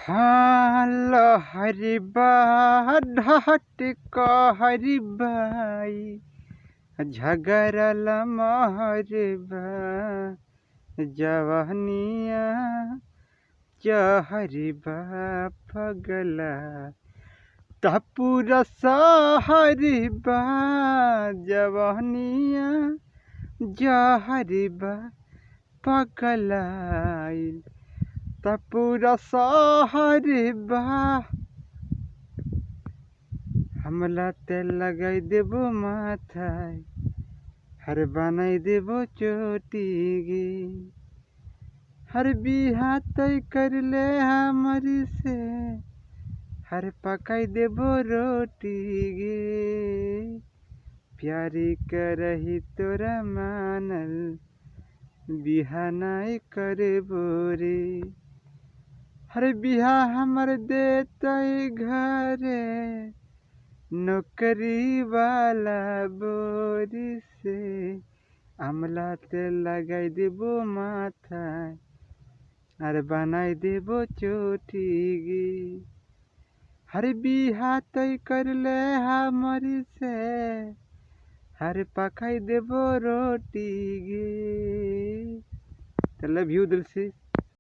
हाँ लहरिबा ढाट कहरिबाई झगरल महरिबा जवनिया चहरिबा पगला तपुर सहरिबा जवनिया जहरिबा पगलाइल तपुर सहरिबा हमला तेल लगाई देबो माथाय हर बनाई देबो चोटी गे हर बिहा तय कर ले हमारी से हर पकाई देबो रोटी गे प्यारी करही तोरा मानल बिहा नाई करे बोरे हर बिहा हमर देतई घरे नौकरी वाला बोरी से आमला तेल लगाई देबो माथा और बनाई देबो चोटी गे हर बिहा तय कर ले हमारी से हर पकाई देबो रोटी गे। लव यू दिल से।